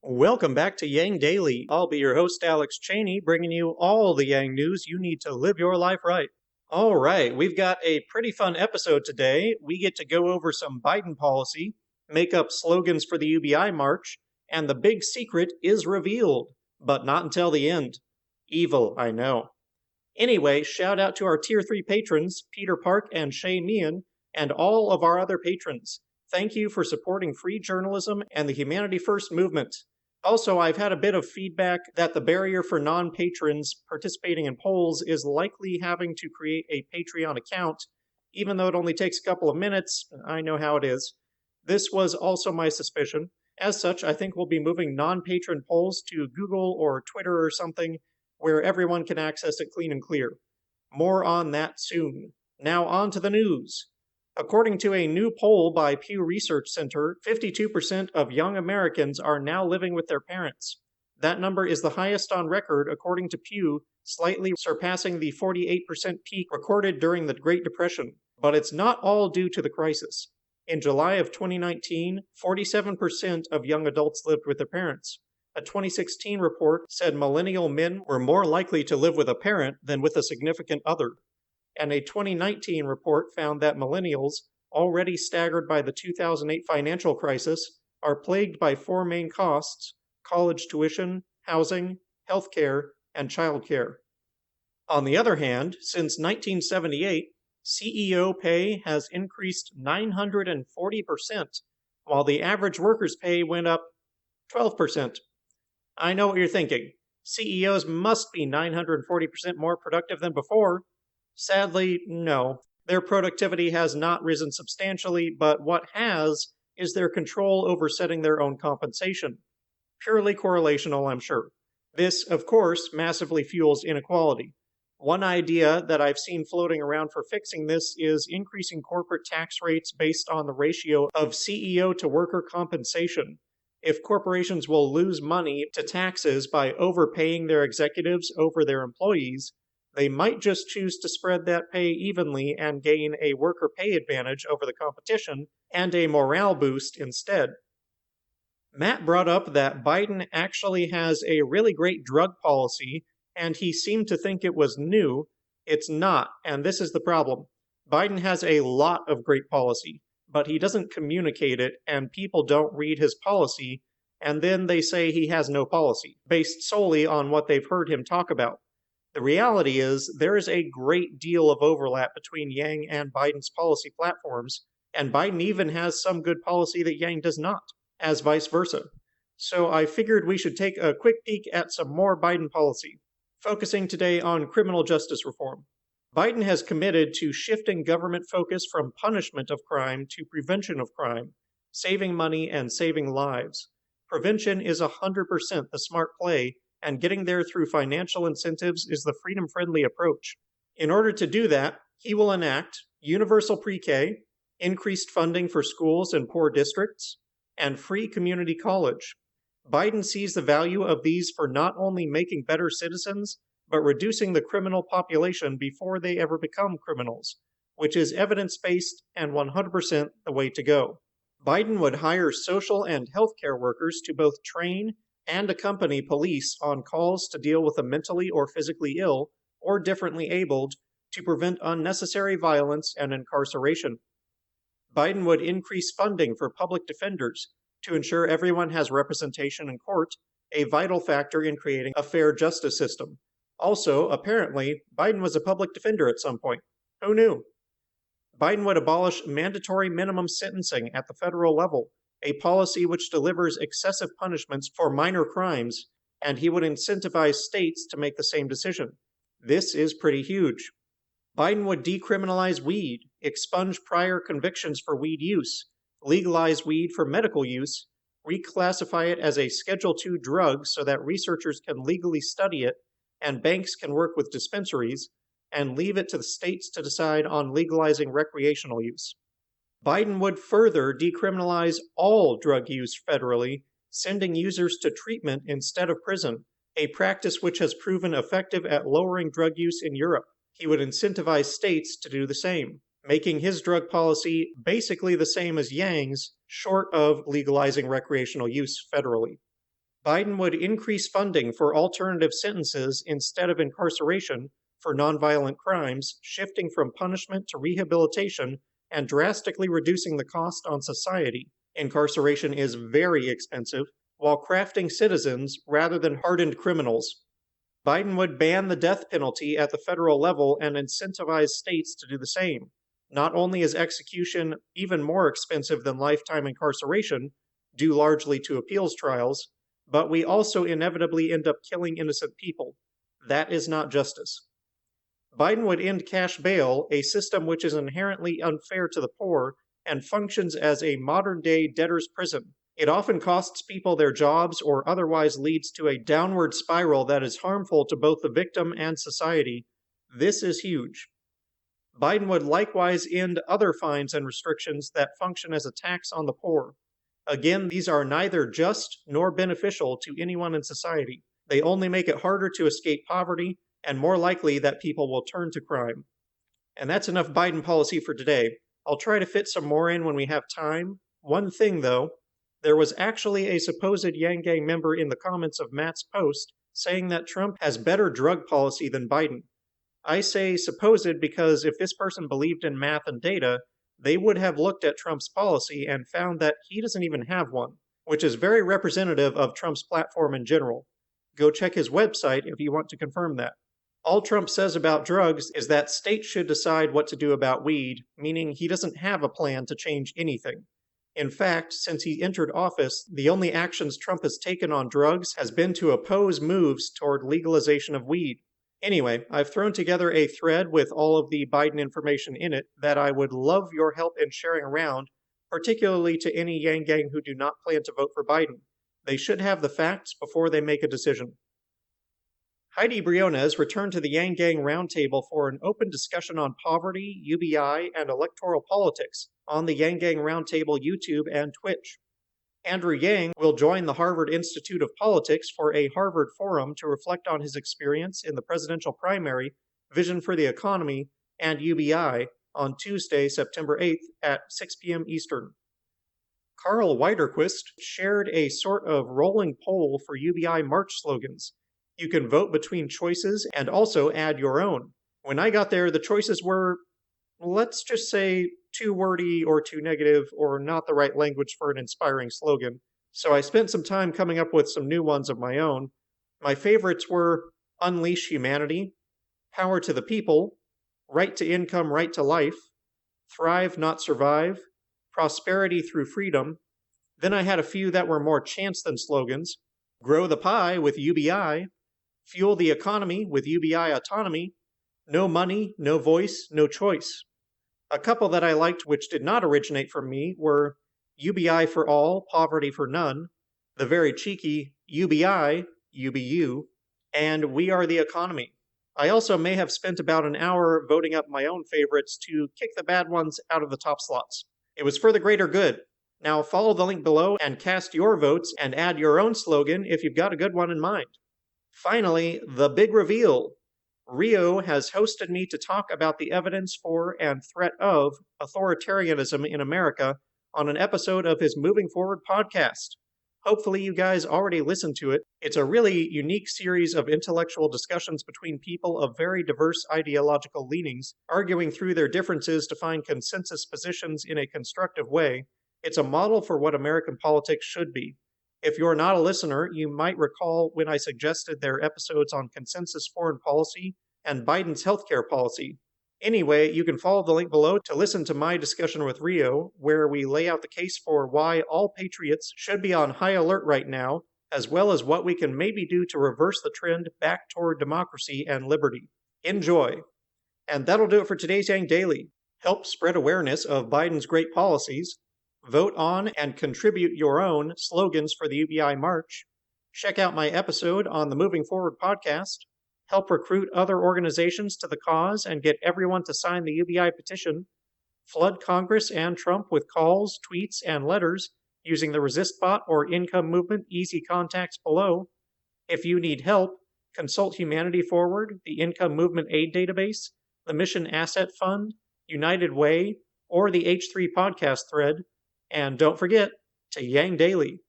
Welcome back to Yang Daily. I'll be your host, Alex Cheney, bringing you all the Yang news you need to live your life right. All right, we've got a pretty fun episode today. We get to go over some Biden policy, make up slogans for the UBI March, and the big secret is revealed, but not until the end. Evil, I know. Anyway, shout out to our Tier 3 patrons, Peter Park and Shay Meehan, and all of our other patrons. Thank you for supporting free journalism and the Humanity First movement. Also, I've had a bit of feedback that the barrier for non-patrons participating in polls is likely having to create a Patreon account. Even though it only takes a couple of minutes, I know how it is. This was also my suspicion. As such, I think we'll be moving non-patron polls to Google or Twitter or something where everyone can access it clean and clear. More on that soon. Now on to the news. According to a new poll by Pew Research Center, 52% of young Americans are now living with their parents. That number is the highest on record, according to Pew, slightly surpassing the 48% peak recorded during the Great Depression. But it's not all due to the crisis. In July of 2019, 47% of young adults lived with their parents. A 2016 report said millennial men were more likely to live with a parent than with a significant other. And a 2019 report found that millennials, already staggered by the 2008 financial crisis, are plagued by four main costs: college tuition, housing, healthcare, and childcare. On the other hand, since 1978, CEO pay has increased 940%, while the average worker's pay went up 12%. I know what you're thinking. CEOs must be 940% more productive than before. Sadly, no. Their productivity has not risen substantially, but what has is their control over setting their own compensation. Purely correlational, I'm sure. This, of course, massively fuels inequality. One idea that I've seen floating around for fixing this is increasing corporate tax rates based on the ratio of CEO to worker compensation. If corporations will lose money to taxes by overpaying their executives over their employees, they might just choose to spread that pay evenly and gain a worker pay advantage over the competition and a morale boost instead. Matt brought up that Biden actually has a really great drug policy, and he seemed to think it was new. It's not, and this is the problem. Biden has a lot of great policy, but he doesn't communicate it, and people don't read his policy, and then they say he has no policy, based solely on what they've heard him talk about. The reality is, there is a great deal of overlap between Yang and Biden's policy platforms, and Biden even has some good policy that Yang does not, as vice versa. So I figured we should take a quick peek at some more Biden policy, focusing today on criminal justice reform. Biden has committed to shifting government focus from punishment of crime to prevention of crime, saving money and saving lives. Prevention is 100% the smart play, and getting there through financial incentives is the freedom-friendly approach. In order to do that, he will enact universal pre-K, increased funding for schools in poor districts, and free community college. Biden sees the value of these for not only making better citizens, but reducing the criminal population before they ever become criminals, which is evidence-based and 100% the way to go. Biden would hire social and healthcare workers to both train and accompany police on calls to deal with the mentally or physically ill or differently abled to prevent unnecessary violence and incarceration. Biden would increase funding for public defenders to ensure everyone has representation in court, a vital factor in creating a fair justice system. Also, apparently, Biden was a public defender at some point. Who knew? Biden would abolish mandatory minimum sentencing at the federal level, a policy which delivers excessive punishments for minor crimes, and he would incentivize states to make the same decision. This is pretty huge. Biden would decriminalize weed, expunge prior convictions for weed use, legalize weed for medical use, reclassify it as a Schedule II drug so that researchers can legally study it and banks can work with dispensaries, and leave it to the states to decide on legalizing recreational use. Biden would further decriminalize all drug use federally, sending users to treatment instead of prison, a practice which has proven effective at lowering drug use in Europe. He would incentivize states to do the same, making his drug policy basically the same as Yang's, short of legalizing recreational use federally. Biden would increase funding for alternative sentences instead of incarceration for nonviolent crimes, shifting from punishment to rehabilitation and drastically reducing the cost on society. Incarceration is very expensive, while crafting citizens rather than hardened criminals. Biden would ban the death penalty at the federal level and incentivize states to do the same. Not only is execution even more expensive than lifetime incarceration, due largely to appeals trials, but we also inevitably end up killing innocent people. That is not justice. Biden would end cash bail, a system which is inherently unfair to the poor and functions as a modern-day debtor's prison. It often costs people their jobs or otherwise leads to a downward spiral that is harmful to both the victim and society. This is huge. Biden would likewise end other fines and restrictions that function as a tax on the poor. Again, these are neither just nor beneficial to anyone in society. They only make it harder to escape poverty and more likely that people will turn to crime. And that's enough Biden policy for today. I'll try to fit some more in when we have time. One thing, though, there was actually a supposed Yang Gang member in the comments of Matt's post saying that Trump has better drug policy than Biden. I say supposed because if this person believed in math and data, they would have looked at Trump's policy and found that he doesn't even have one, which is very representative of Trump's platform in general. Go check his website if you want to confirm that. All Trump says about drugs is that states should decide what to do about weed, meaning he doesn't have a plan to change anything. In fact, since he entered office, the only actions Trump has taken on drugs has been to oppose moves toward legalization of weed. Anyway, I've thrown together a thread with all of the Biden information in it that I would love your help in sharing around, particularly to any Yang Gang who do not plan to vote for Biden. They should have the facts before they make a decision. Heidi Briones returned to the Yang Gang Roundtable for an open discussion on poverty, UBI, and electoral politics on the Yang Gang Roundtable YouTube and Twitch. Andrew Yang will join the Harvard Institute of Politics for a Harvard Forum to reflect on his experience in the presidential primary, Vision for the Economy, and UBI on Tuesday, September 8th at 6 p.m. Eastern. Carl Widerquist shared a sort of rolling poll for UBI March slogans. You can vote between choices and also add your own. When I got there, the choices were, let's just say, too wordy or too negative or not the right language for an inspiring slogan. So I spent some time coming up with some new ones of my own. My favorites were Unleash Humanity, Power to the People, Right to Income, Right to Life, Thrive, Not Survive, Prosperity Through Freedom. Then I had a few that were more chants than slogans. Grow the Pie with UBI, Fuel the Economy with UBI Autonomy, No Money, No Voice, No Choice. A couple that I liked which did not originate from me were UBI for All, Poverty for None, the very cheeky UBI, UBU, and We Are the Economy. I also may have spent about an hour voting up my own favorites to kick the bad ones out of the top slots. It was for the greater good. Now follow the link below and cast your votes and add your own slogan if you've got a good one in mind. Finally, the big reveal. Rio has hosted me to talk about the evidence for and threat of authoritarianism in America on an episode of his Moving Forward podcast. Hopefully you guys already listened to it. It's a really unique series of intellectual discussions between people of very diverse ideological leanings, arguing through their differences to find consensus positions in a constructive way. It's a model for what American politics should be. If you're not a listener, you might recall when I suggested their episodes on consensus foreign policy and Biden's healthcare policy. Anyway, you can follow the link below to listen to my discussion with Rio, where we lay out the case for why all patriots should be on high alert right now, as well as what we can maybe do to reverse the trend back toward democracy and liberty. Enjoy! And that'll do it for today's Yang Daily. Help spread awareness of Biden's great policies. Vote on and contribute your own slogans for the UBI March. Check out my episode on the Moving Forward podcast. Help recruit other organizations to the cause and get everyone to sign the UBI petition. Flood Congress and Trump with calls, tweets, and letters using the Resist Bot or Income Movement easy contacts below. If you need help, consult Humanity Forward, the Income Movement Aid Database, the Mission Asset Fund, United Way, or the H3 podcast thread. And don't forget to Yang Daily.